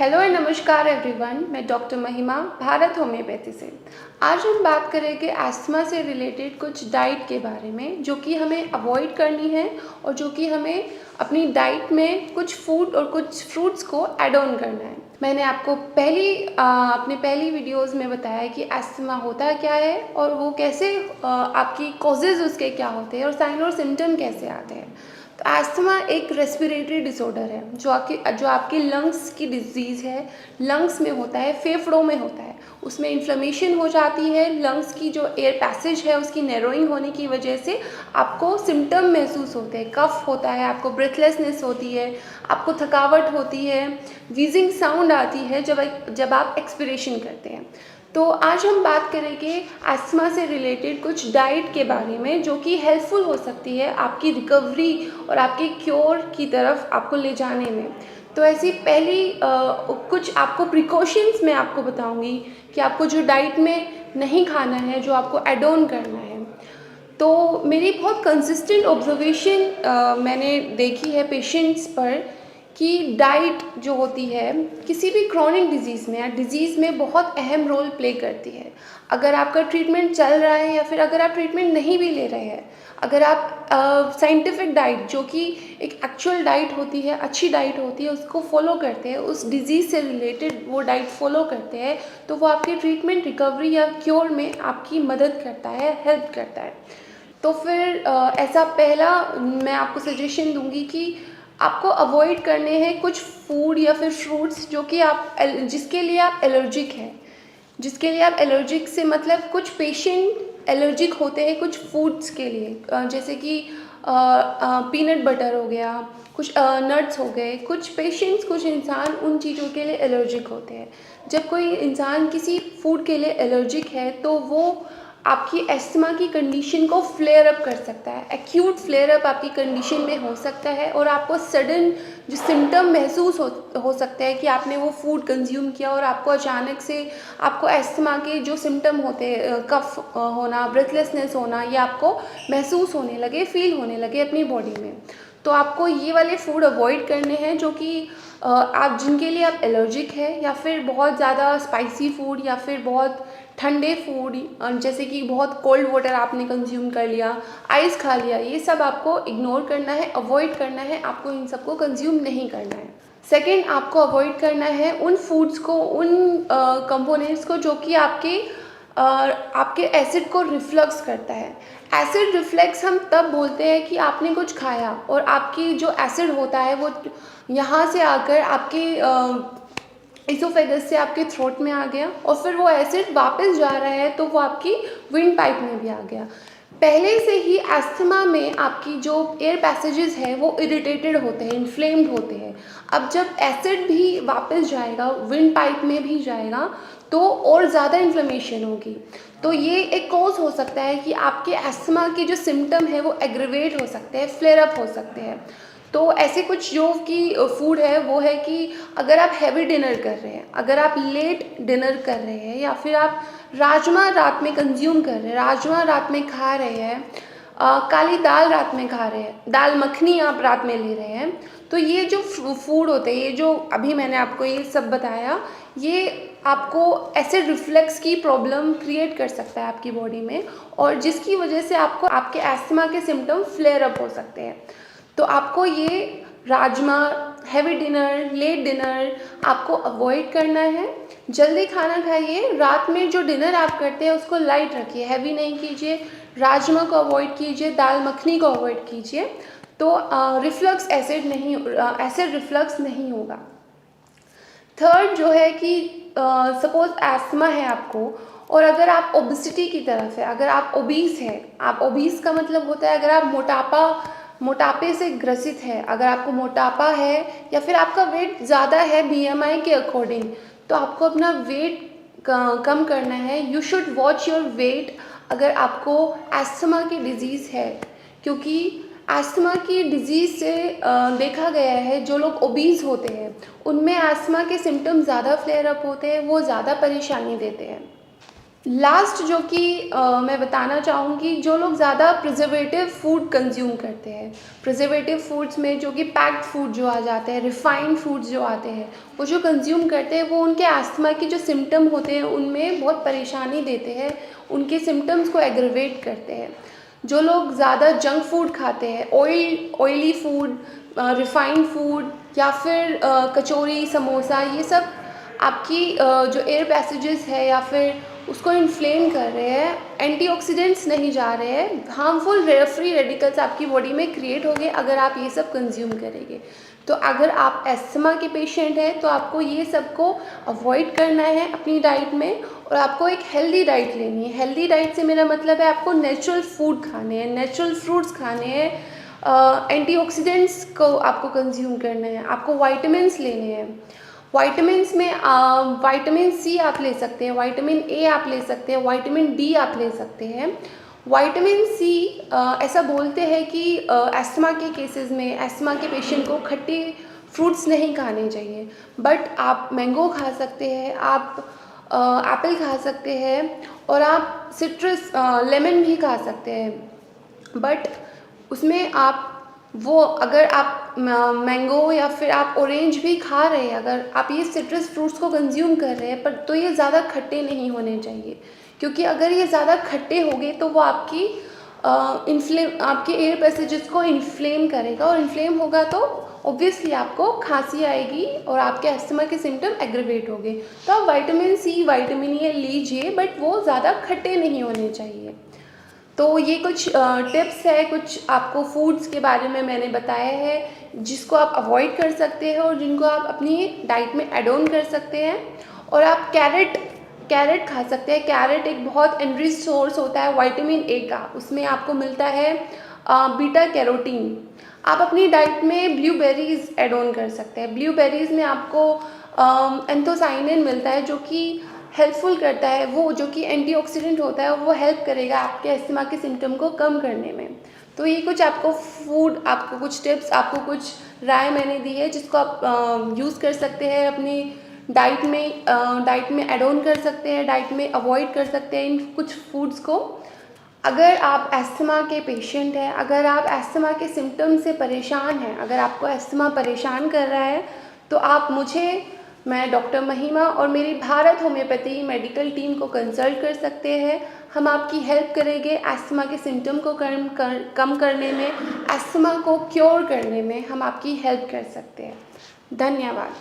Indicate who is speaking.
Speaker 1: Hello and नमस्कार everyone, मैं doctor महिमा भारत होम्योपैथी से। आज हम बात करेंगे अस्थमा से रिलेटेड कुछ डाइट के बारे में जो कि हमें अवॉइड करनी है और जो कि हमें अपनी डाइट में कुछ फूड और कुछ फ्रूट्स को ऐड ऑन करना है। मैंने आपको अपने पहली वीडियोस में बताया कि अस्थमा होता क्या है और वो कैसे आपकी कॉजेज़ उसके क्या होते हैं और साइन और सिम्टम कैसे आते हैं। तो अस्थमा एक रेस्पिरेटरी डिसऑर्डर है जो आपके लंग्स की डिजीज़ है। लंग्स में होता है, फेफड़ों में होता है, उसमें इन्फ्लेमेशन हो जाती है। लंग्स की जो एयर पैसेज है उसकी नैरोइंग होने की वजह से आपको सिम्टम महसूस होते हैं। कफ होता है, आपको ब्रेथलेसनेस होती है, आपको थकावट होती है, वीजिंग साउंड आती है जब आप एक्सपिरेशन करते हैं। तो आज हम बात करेंगे अस्थमा से रिलेटेड कुछ डाइट के बारे में जो कि हेल्पफुल हो सकती है आपकी रिकवरी और आपके क्योर की तरफ आपको ले जाने में। तो ऐसी पहली कुछ आपको प्रिकॉशंस मैं आपको बताऊंगी कि आपको जो डाइट में नहीं खाना है, जो आपको एड ऑन करना है। तो मेरी बहुत कंसिस्टेंट ऑब्जर्वेशन मैंने देखी है पेशेंट्स पर कि डाइट जो होती है किसी भी क्रॉनिक डिजीज़ में या डिजीज़ में बहुत अहम रोल प्ले करती है। अगर आपका ट्रीटमेंट चल रहा है या फिर अगर आप ट्रीटमेंट नहीं भी ले रहे हैं, अगर आप साइंटिफिक डाइट जो कि एक एक्चुअल डाइट होती है, अच्छी डाइट होती है, उसको फॉलो करते हैं, उस डिज़ीज़ से रिलेटेड वो डाइट फॉलो करते हैं, तो वो आपके ट्रीटमेंट, रिकवरी या क्योर में आपकी मदद करता है, हेल्प करता है। तो फिर ऐसा पहला मैं आपको सजेशन दूंगी कि आपको अवॉइड करने हैं कुछ फूड या फिर फ्रूट्स जो कि जिसके लिए आप एलर्जिक हैं। जिसके लिए आप एलर्जिक से मतलब कुछ पेशेंट एलर्जिक होते हैं कुछ फूड्स के लिए, जैसे कि पीनट बटर हो गया, कुछ नट्स हो गए। कुछ पेशेंट्स, कुछ इंसान उन चीज़ों के लिए एलर्जिक होते हैं। जब कोई इंसान किसी फूड के लिए एलर्जिक है तो वो आपकी एस्थमा की कंडीशन को फ्लेयर अप कर सकता है। एक्यूट फ्लेयर अप आपकी कंडीशन में हो सकता है और आपको सडन जो सिम्टम महसूस हो सकता है कि आपने वो फूड कंज्यूम किया और आपको अचानक से आपको एस्थमा के जो सिम्टम होते हैं, कफ होना, ब्रेथलेसनेस होना, ये आपको महसूस होने लगे, फील होने लगे अपनी बॉडी में। तो आपको ये वाले फूड अवॉइड करने हैं जो कि आप जिनके लिए आप एलर्जिक है, या फिर बहुत ज़्यादा स्पाइसी फूड या फिर बहुत ठंडे फूड, जैसे कि बहुत कोल्ड वाटर आपने कंज्यूम कर लिया, आइस खा लिया, ये सब आपको इग्नोर करना है, अवॉइड करना है। आपको इन सबको कंज्यूम नहीं करना है। सेकंड, आपको अवॉइड करना है उन फूड्स को, उन कंपोनेंट्स को जो कि आपके एसिड को रिफ्लक्स करता है। एसिड रिफ्लेक्स हम तब बोलते हैं कि आपने कुछ खाया और आपकी जो एसिड होता है वो यहाँ से आकर आपके इसोफेगस से आपके थ्रोट में आ गया और फिर वो एसिड वापस जा रहा है तो वो आपकी विंड पाइप में भी आ गया। पहले से ही अस्थमा में आपकी जो एयर पैसेजेस है वो इरिटेटेड होते हैं, इन्फ्लेम्ड होते हैं। अब जब एसिड भी वापस जाएगा, विंड पाइप में भी जाएगा, तो और ज़्यादा इन्फ्लेमेशन होगी। तो ये एक कॉज हो सकता है कि आपके अस्थमा के जो सिम्टम है वो एग्रीवेट हो सकते हैं, फ्लेयर अप हो सकते हैं। तो ऐसे कुछ जो कि फूड है वो है कि अगर आप हैवी डिनर कर रहे हैं, अगर आप लेट डिनर कर रहे हैं, या फिर आप राजमा रात में कंज्यूम कर रहे हैं, राजमा रात में खा रहे हैं, काली दाल रात में खा रहे हैं, दाल मखनी आप रात में ले रहे हैं, तो ये जो फूड होते हैं, ये जो अभी मैंने आपको ये सब बताया, ये आपको एसिड रिफ्लेक्स की प्रॉब्लम क्रिएट कर सकता है आपकी बॉडी में, और जिसकी वजह से आपको आपके एस्थमा के सिम्टम फ्लेयर अप हो सकते हैं। तो आपको ये rajma, heavy dinner, late dinner आपको अवॉइड करना है। जल्दी खाना खाइए। रात में जो डिनर आप करते हैं उसको लाइट रखिए, हैवी नहीं कीजिए। राजमा को अवॉइड कीजिए, दाल मखनी को अवॉइड कीजिए। तो एसिड रिफ्लक्स नहीं होगा। थर्ड जो है कि सपोज एस्थमा है आपको और अगर आप ओबेसिटी की तरफ है, अगर आप ओबीस है, आप ओबीस का मतलब होता है अगर आप मोटापे से ग्रसित है, अगर आपको मोटापा है या फिर आपका वेट ज़्यादा है बीएमआई के अकॉर्डिंग, तो आपको अपना वेट कम करना है। You should watch your weight अगर आपको एस्थमा की डिजीज़ है, क्योंकि एस्थमा की डिजीज़ से देखा गया है जो लोग ओबीस होते हैं उनमें एस्थमा के सिम्टम्स ज़्यादा फ्लेयर अप होते हैं, वो ज़्यादा परेशानी देते हैं। लास्ट जो कि मैं बताना चाहूँगी, जो लोग ज़्यादा प्रिजर्वेटिव फूड कंज्यूम करते हैं, प्रिजर्वेटिव फूड्स में जो कि पैक्ड फूड जो आ जाते हैं, रिफाइंड फूड्स जो आते हैं, वो जो कंज्यूम करते हैं, वो उनके अस्थमा के जो सिम्टम होते हैं उनमें बहुत परेशानी देते हैं, उनके सिम्टम्स को एग्रवेट करते हैं। जो लोग ज़्यादा जंक फूड खाते हैं, ऑयली फूड, रिफाइंड फूड या फिर कचौरी, समोसा, ये सब आपकी जो एयर पैसेजेस है या फिर उसको इन्फ्लेम कर रहे हैं, एंटीऑक्सीडेंट्स नहीं जा रहे हैं, हार्मफुल फ्री रेडिकल्स आपकी बॉडी में क्रिएट होंगे अगर आप ये सब कंज्यूम करेंगे। तो अगर आप एस्थमा के पेशेंट हैं तो आपको ये सब को अवॉइड करना है अपनी डाइट में, और आपको एक हेल्दी डाइट लेनी है। हेल्दी डाइट से मेरा मतलब है आपको नेचुरल फूड खाने हैं, नेचुरल फ्रूट्स खाने हैं, एंटीऑक्सीडेंट्स को आपको कंज्यूम करना है, आपको वाइटामिन्स लेने हैं। वाइटामिन्स में विटामिन सी आप ले सकते हैं, विटामिन ए आप ले सकते हैं, विटामिन डी आप ले सकते हैं। विटामिन सी ऐसा बोलते हैं कि एस्थमा के केसेस में एस्थमा के पेशेंट को खट्टे फ्रूट्स नहीं खाने चाहिए, बट आप मैंगो खा सकते हैं, आप एप्पल खा सकते हैं, और आप सिट्रस लेमन भी खा सकते हैं। बट उसमें आप वो अगर आप मैंगो या फिर आप ऑरेंज भी खा रहे हैं, अगर आप ये सिट्रस फ्रूट्स को कंज्यूम कर रहे हैं, पर तो ये ज़्यादा खट्टे नहीं होने चाहिए, क्योंकि अगर ये ज़्यादा खट्टे होंगे तो वो आपकी आपके एयर पैसेजेस को इन्फ्लेम करेगा, और इन्फ्लेम होगा तो ऑब्वियसली आपको खांसी आएगी और आपके अस्थमा के सिम्टम एग्रवेट होंगे। तो आप विटामिन सी, विटामिन ए लीजिए, बट वो ज़्यादा खट्टे नहीं होने चाहिए। तो ये कुछ टिप्स है, कुछ आपको फूड्स के बारे में मैंने बताया है जिसको आप अवॉइड कर सकते हैं और जिनको आप अपनी डाइट में ऐड ऑन कर सकते हैं। और आप कैरेट खा सकते हैं। कैरेट एक बहुत एनरिच सोर्स होता है विटामिन ए का, उसमें आपको मिलता है बीटा कैरोटीन। आप अपनी डाइट में ब्लूबेरीज़ ऐड ऑन कर सकते हैं। ब्लूबेरीज़ में आपको एंथोसाइनिन मिलता है जो कि हेल्पफुल करता है, वो जो कि एंटीऑक्सीडेंट होता है, वो हेल्प करेगा आपके अस्थमा के सिम्टम को कम करने में। तो ये कुछ आपको फूड, आपको कुछ टिप्स, आपको कुछ राय मैंने दी है जिसको आप यूज़ कर सकते हैं अपनी डाइट में ऐड ऑन कर सकते हैं, डाइट में अवॉइड कर सकते हैं इन कुछ फूड्स को। अगर आप अस्थमा के पेशेंट हैं, अगर आप अस्थमा के सिम्टम से परेशान हैं, अगर आपको अस्थमा परेशान कर रहा है, तो आप मैं डॉक्टर महिमा और मेरी भारत होम्योपैथी मेडिकल टीम को कंसल्ट कर सकते हैं। हम आपकी हेल्प करेंगे अस्थमा के सिम्टम को कम करने में, अस्थमा को क्योर करने में हम आपकी हेल्प कर सकते हैं। धन्यवाद।